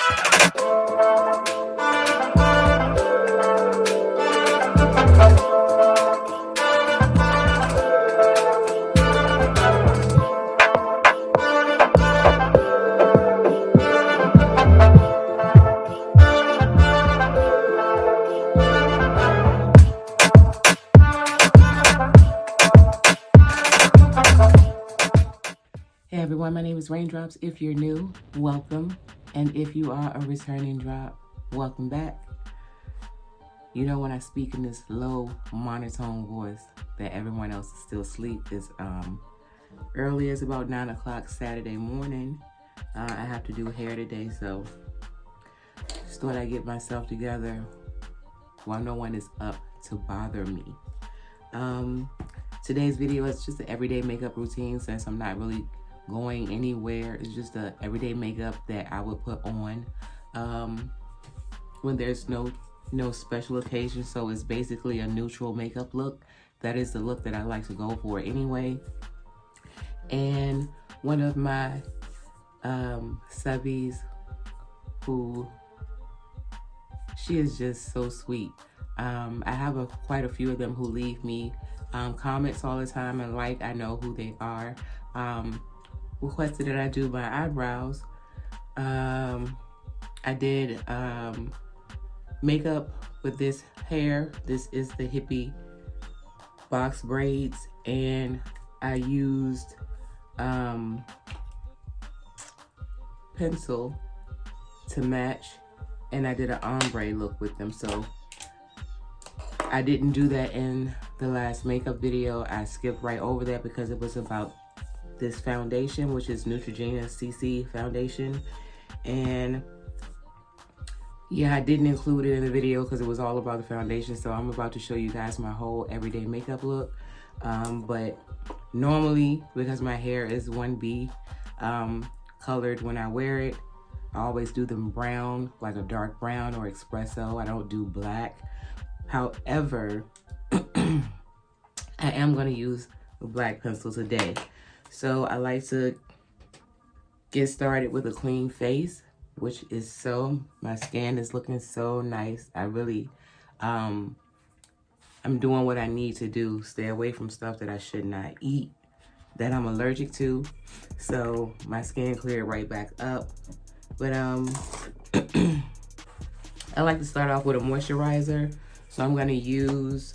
Hey everyone, my name is Raindrops. If you're new, welcome. And if you are a returning drop, welcome back. You know, when I speak in this low monotone voice that everyone else is still asleep, it's early as about 9 o'clock Saturday morning. I have to do hair today, so just thought I'd get myself together while no one is up to bother me. Today's video is just an everyday makeup routine since I'm not really going anywhere. It's just a everyday makeup that I would put on when there's no special occasion. So it's basically a neutral makeup look. That is the look that I like to go for anyway. And one of my subbies, who she is just so sweet. I have quite a few of them who leave me comments all the time, and I know who they are. Requested that I do my eyebrows. I did makeup with this hair. This is the hippie box braids, and I used pencil to match, and I did an ombre look with them. So I didn't do that in the last makeup video. I skipped right over that because it was about this foundation, which is Neutrogena CC foundation. And yeah, I didn't include it in the video because it was all about the foundation. So I'm about to show you guys my whole everyday makeup look. But normally, because my hair is 1B colored when I wear it, I always do them brown, like a dark brown or espresso. I don't do black. However, I am going to use a black pencil today. So I like to get started with a clean face, which is my skin is looking so nice. I really, I'm doing what I need to do. Stay away from stuff that I should not eat, that I'm allergic to. So my skin cleared right back up. But I like to start off with a moisturizer. So I'm going to use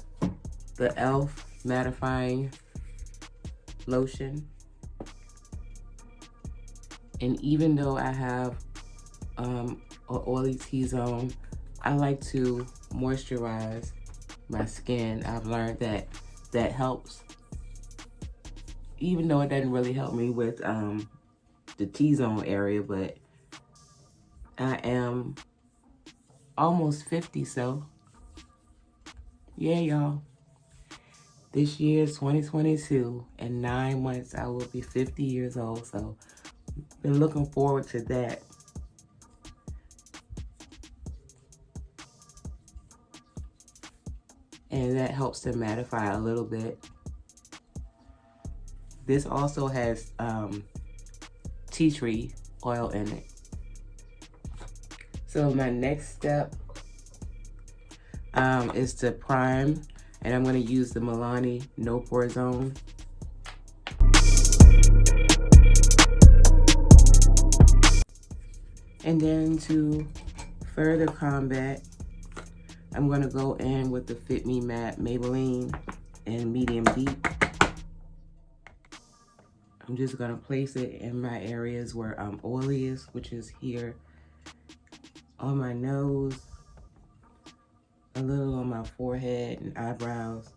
the e.l.f. mattifying lotion. And even though I have an oily T-zone, I like to moisturize my skin. I've learned that that helps, even though it doesn't really help me with the T-zone area, but I am almost 50, so yeah, y'all. This year is 2022, in 9 months I will be 50 years old, so been looking forward to that. And that helps to mattify a little bit. This also has tea tree oil in it. So my next step is to prime, and I'm going to use the Milani No Pore Zone. And then to further combat, I'm going to go in with the Fit Me Matte Maybelline in medium deep. I'm just going to place it in my areas where I'm oiliest, which is here on my nose, a little on my forehead and eyebrows,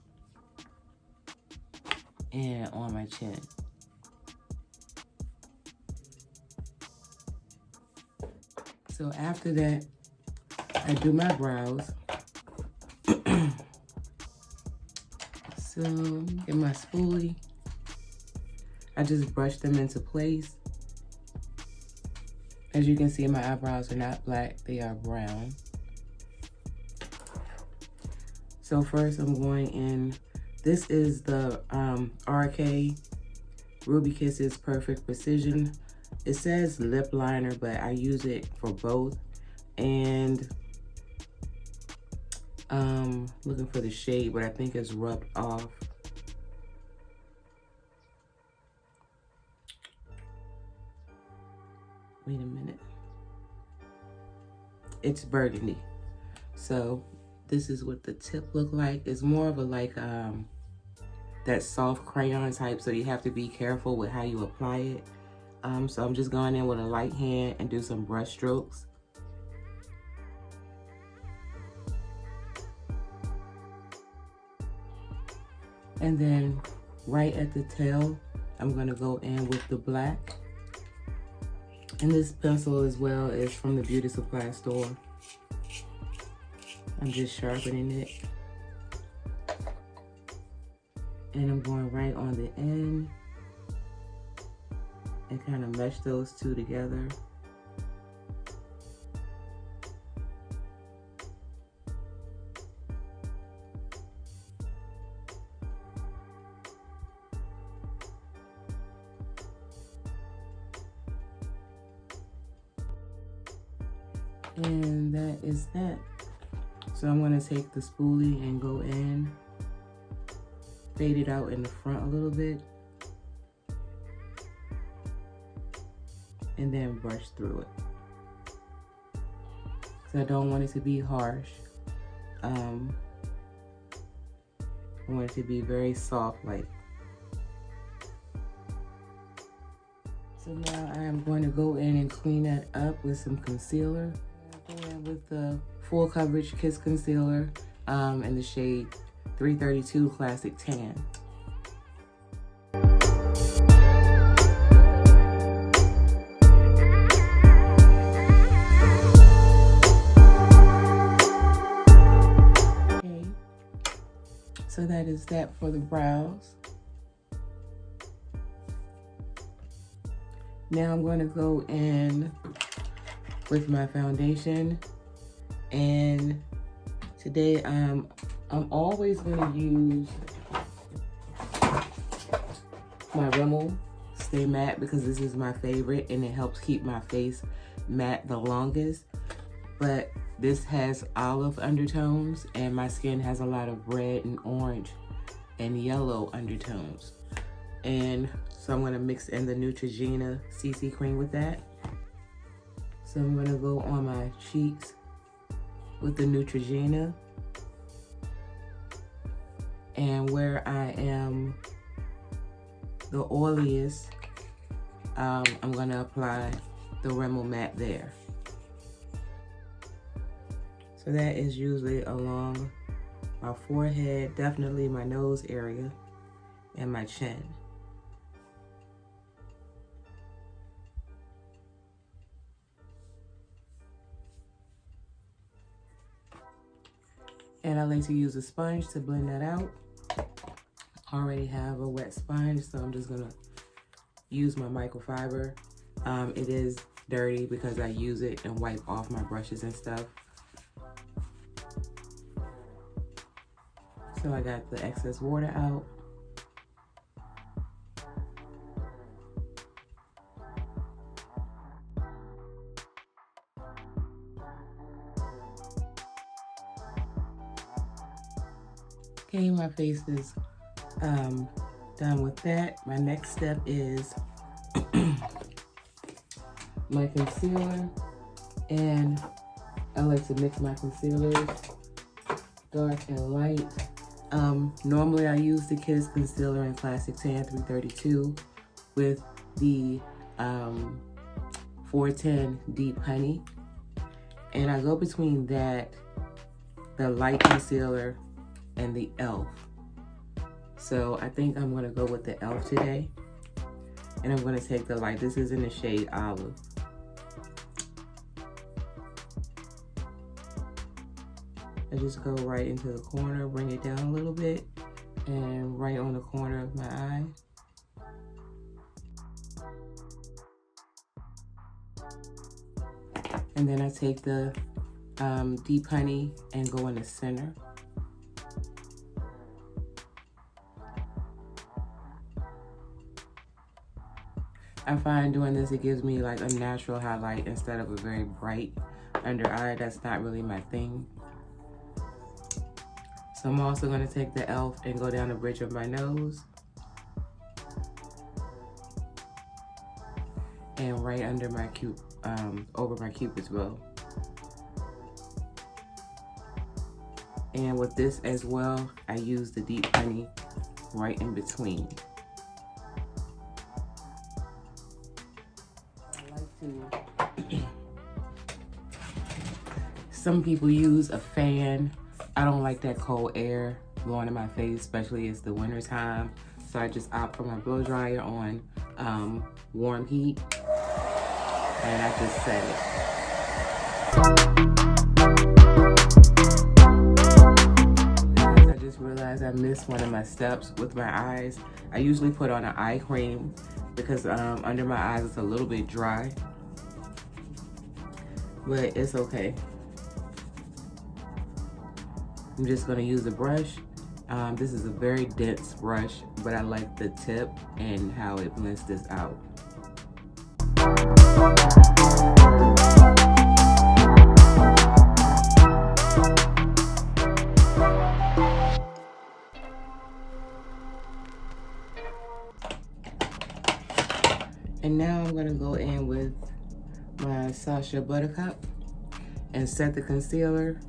and on my chin. So after that, I do my brows. So get my spoolie. I just brush them into place. As you can see, my eyebrows are not black, they are brown. So first I'm going in, this is the RK Ruby Kisses Perfect Precision It says lip liner, but I use it for both. And looking for the shade, but I think it's rubbed off. Wait a minute. It's burgundy. So this is what the tip look like. It's more of a like that soft crayon type, so you have to be careful with how you apply it. So I'm just going in with a light hand and do some brush strokes. And then right at the tail, I'm gonna go in with the black. And this pencil as well is from the beauty supply store. I'm just sharpening it. And I'm going right on the end and kind of mesh those two together. And that is that. So I'm gonna take the spoolie and go in, fade it out in the front a little bit, and then brush through it. So I don't want it to be harsh. I want it to be very soft like. So now I am going to go in and clean that up with some concealer. I'm going with the Full Coverage Kiss Concealer in the shade 332 Classic Tan. Okay, so that is that for the brows. Now I'm going to go in with my foundation, and today I'm always going to use my Rimmel Stay Matte because this is my favorite and it helps keep my face matte the longest. But this has olive undertones and my skin has a lot of red and orange and yellow undertones. And so I'm going to mix in the Neutrogena CC cream with that. So I'm going to go on my cheeks with the Neutrogena. And where I am the oiliest, I'm going to apply the Rimmel Matte there. So that is usually along my forehead, definitely my nose area, and my chin. And I like to use a sponge to blend that out. I already have a wet sponge, so I'm just gonna use my microfiber. It is dirty because I use it and wipe off my brushes and stuff. So I got the excess water out. Okay, my face is done with that. My next step is my concealer, and I like to mix my concealers, dark and light. Normally I use the Kiss Concealer in Classic Tan 332 with the 410 Deep Honey, and I go between that, the light concealer, and the e.l.f. So I think I'm gonna go with the e.l.f. today, and I'm gonna take the light. This is in the shade Olive. I just go right into the corner, bring it down a little bit, and right on the corner of my eye. And then I take the Deep Honey and go in the center. I I find doing this, it gives me like a natural highlight instead of a very bright under eye. That's not really my thing. So I'm also going to take the e.l.f. and go down the bridge of my nose. And right under my over my cupid's bow. And with this as well, I use the deep honey right in between. I like to, some people use a fan. I don't like that cold air blowing in my face, especially it's the winter time. So I just opt for my blow dryer on warm heat, and I just set it. I just realized I missed one of my steps with my eyes. I usually put on an eye cream because under my eyes it's a little bit dry, but it's okay. I'm just gonna use a brush. This is a very dense brush, but I like the tip and how it blends this out. And now I'm gonna go in with my Sasha Buttercup and set the concealer.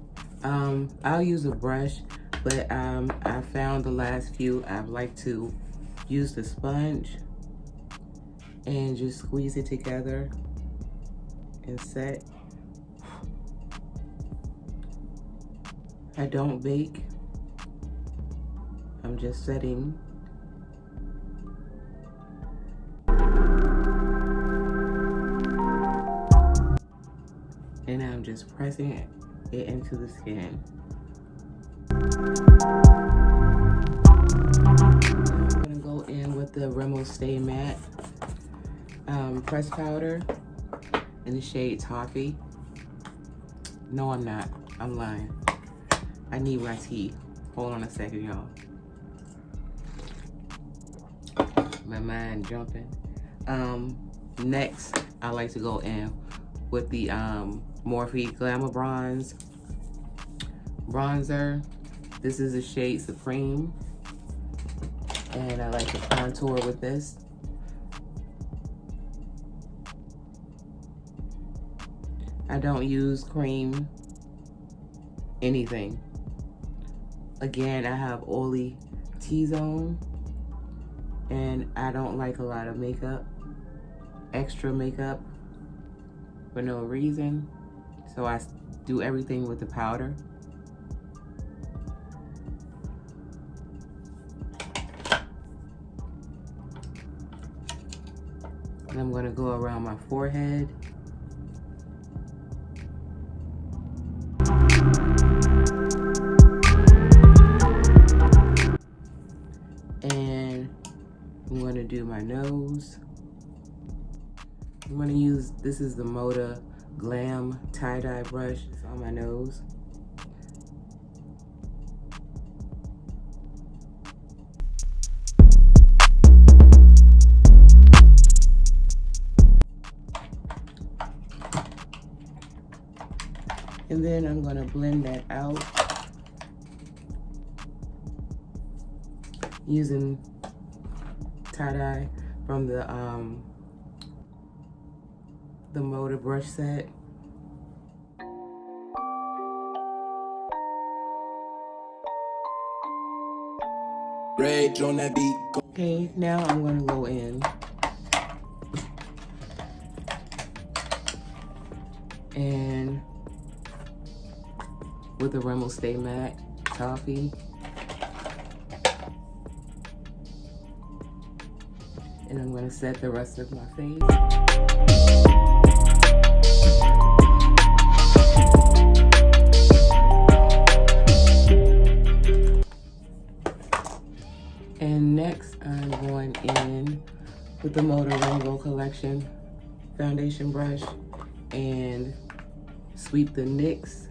I'll use a brush, but I found the last few I've liked to use the sponge and just squeeze it together and set. I don't bake. I'm just setting. And I'm just pressing it into the skin. I'm gonna go in with the Rimmel Stay Matte press powder in the shade Toffee. No, I'm not. I'm lying. I need my tea. Hold on a second, y'all. My mind jumping. Next, I like to go in with the Morphe Glamour Bronze bronzer. This is the shade Supreme, and I like to contour with this. I don't use cream, anything. Again, I have oily T-zone, and I don't like a lot of makeup, extra makeup for no reason. So I do everything with the powder. And I'm gonna go around my forehead. And I'm gonna do my nose. I'm gonna use, this is the Moda Glam tie-dye brush. It's on my nose. And then I'm gonna blend that out using tie-dye from the Moda brush set. Rage on that beat. Okay, now I'm gonna go in and with the Rimmel Stay Matte Toffee. And I'm gonna set the rest of my face. And next, I'm going in with the Moda Rainbow Collection foundation brush and sweep the NYX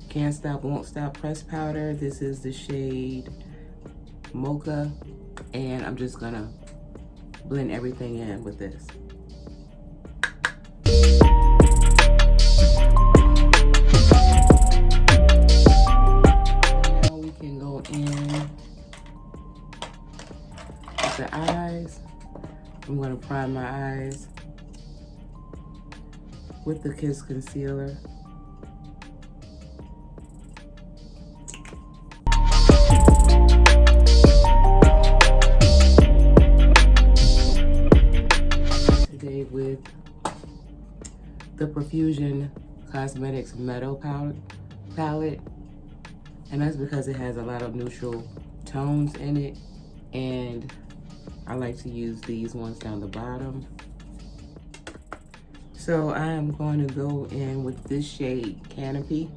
Can't Stop, Won't Stop press powder. This is the shade Mocha, and I'm just gonna blend everything in with this. Now we can go in with the eyes. I'm going to prime my eyes with the Kiss Concealer. Today with the Profusion Cosmetics Metal palette, and that's because it has a lot of neutral tones in it, and I like to use these ones down the bottom. So I am going to go in with this shade, Canopy.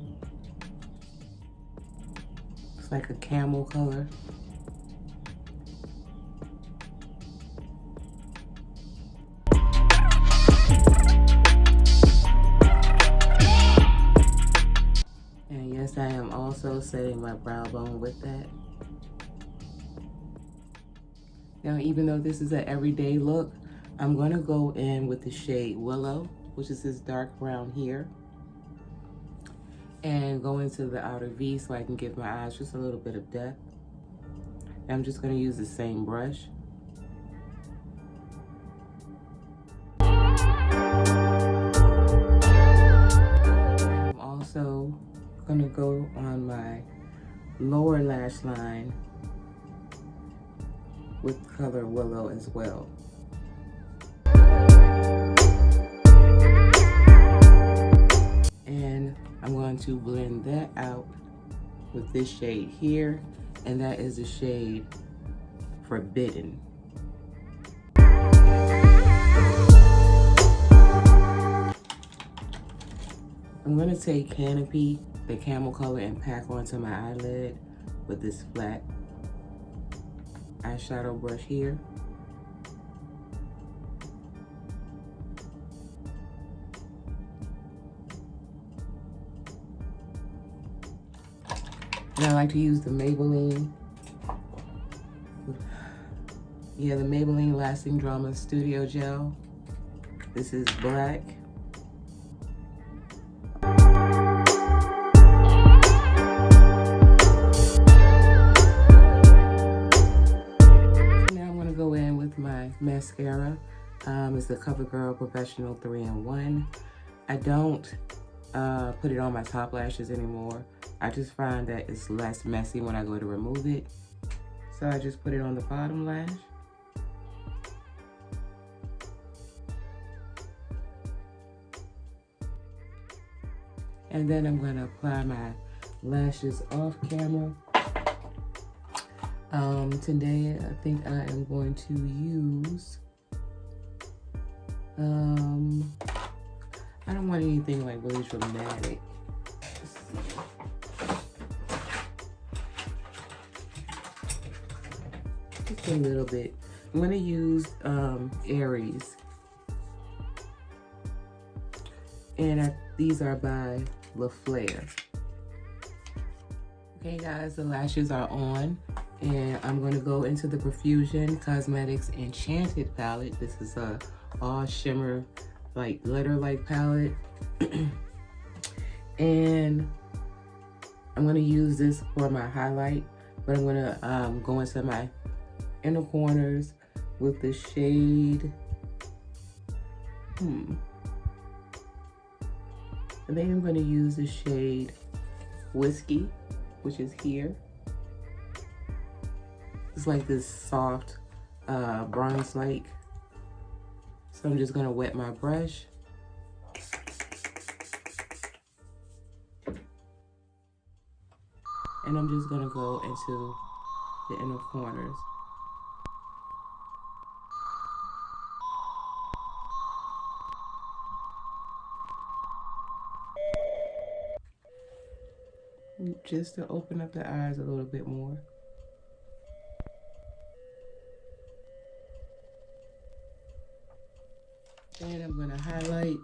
It's like a camel color. And yes, I am also setting my brow bone with that. Now, even though this is an everyday look, I'm going to go in with the shade Willow, which is this dark brown here, and go into the outer V so I can give my eyes just a little bit of depth. And I'm just going to use the same brush. I'm also going to go on my lower lash line with color Willow as well. And I'm going to blend that out with this shade here, and that is the shade Forbidden. I'm going to take Canopy, the camel color, and pack onto my eyelid with this flat eyeshadow brush here. And I like to use the Maybelline. Yeah, the Maybelline Lasting Drama Studio Gel. This is black. Mascara. It's the CoverGirl Professional 3-in-1. I don't put it on my top lashes anymore. I just find that it's less messy when I go to remove it. So I just put it on the bottom lash. And then I'm going to apply my lashes off camera. Today I think I am going to use, I don't want anything like really dramatic. Just a little bit. I'm going to use Aries. And these are by La Flare. Okay guys, the lashes are on. And I'm going to go into the Profusion Cosmetics Enchanted palette. This is a all shimmer, like glitter-like palette. And I'm going to use this for my highlight, but I'm going to go into my inner corners with the shade. I think I'm going to use the shade Whiskey, which is here. It's like this soft bronze-like. So I'm just gonna wet my brush. And I'm just gonna go into the inner corners. Just to open up the eyes a little bit more. And I'm going to highlight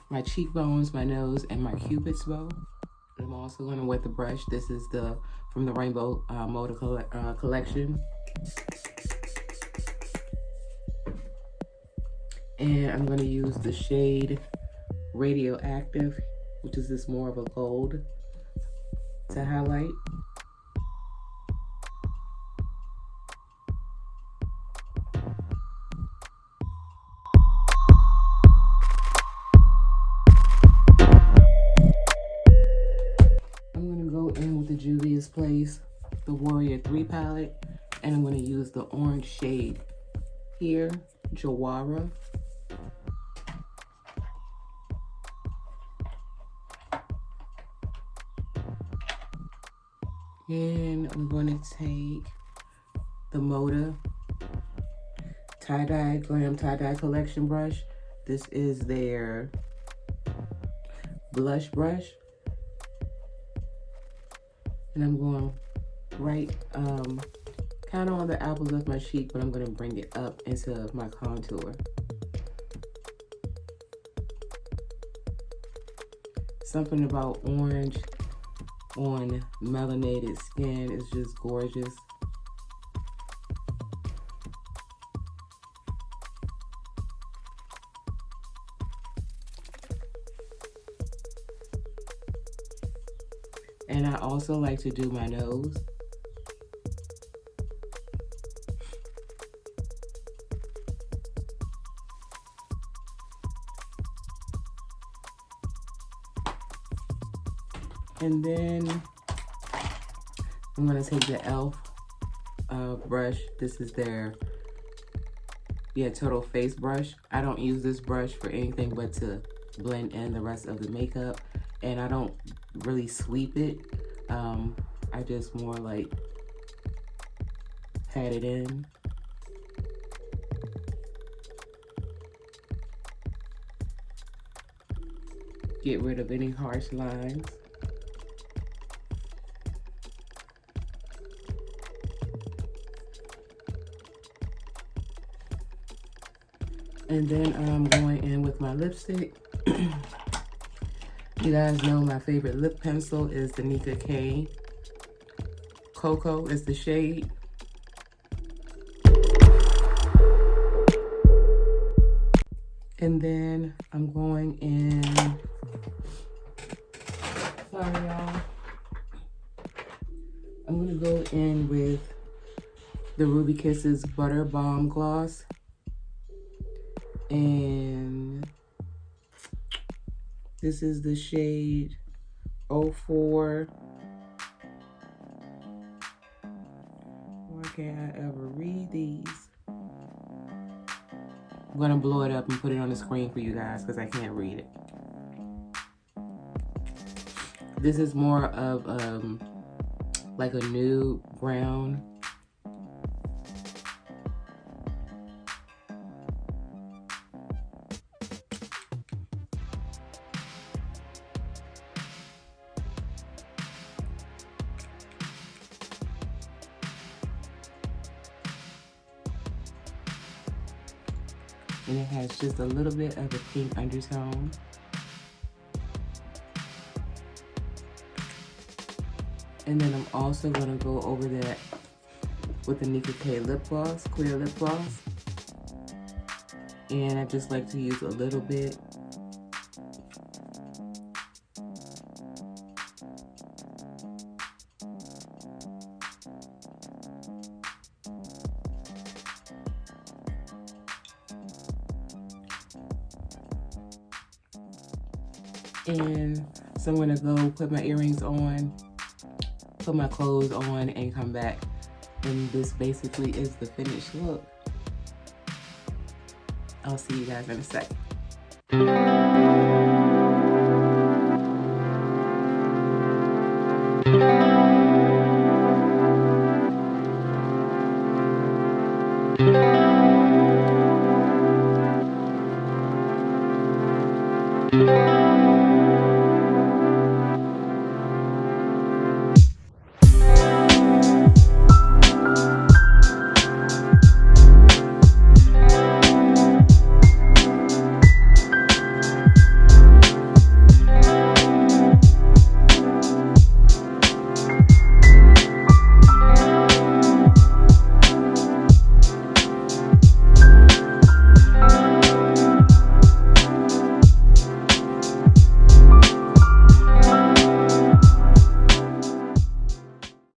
my cheekbones, my nose, and my cupid's bow. I'm also going to wet the brush. This is from the Rainbow Motor Collection. And I'm going to use the shade Radioactive, which is this more of a gold, to highlight. I'm going to go in with the Juvia's Place, the Warrior 3 palette, and I'm going to use the orange shade here, Jawara. And I'm going to take the Moda tie-dye, Glam tie-dye collection brush. This is their blush brush. And I'm going right kind of on the apples of my cheek, but I'm going to bring it up into my contour. Something about orange on melanated skin is just gorgeous. And I also like to do my nose. And then I'm gonna take the e.l.f. Brush. This is their total face brush. I don't use this brush for anything but to blend in the rest of the makeup, and I don't really sweep it. I just more like pat it in. Get rid of any harsh lines. And then I'm going in with my lipstick. You guys know my favorite lip pencil is the Nika K. Cocoa is the shade. And then I'm going in, sorry y'all. I'm gonna go in with the Ruby Kisses Butter Balm Gloss. And this is the shade 04. Why can't I ever read these? I'm gonna blow it up and put it on the screen for you guys because I can't read it. This is more of like a nude brown. And it has just a little bit of a pink undertone. And then I'm also gonna go over that with the Nika K lip gloss, clear lip gloss. And I just like to use a little bit. And so I'm gonna go put my earrings on, put my clothes on, and come back. And this basically is the finished look. I'll see you guys in a second.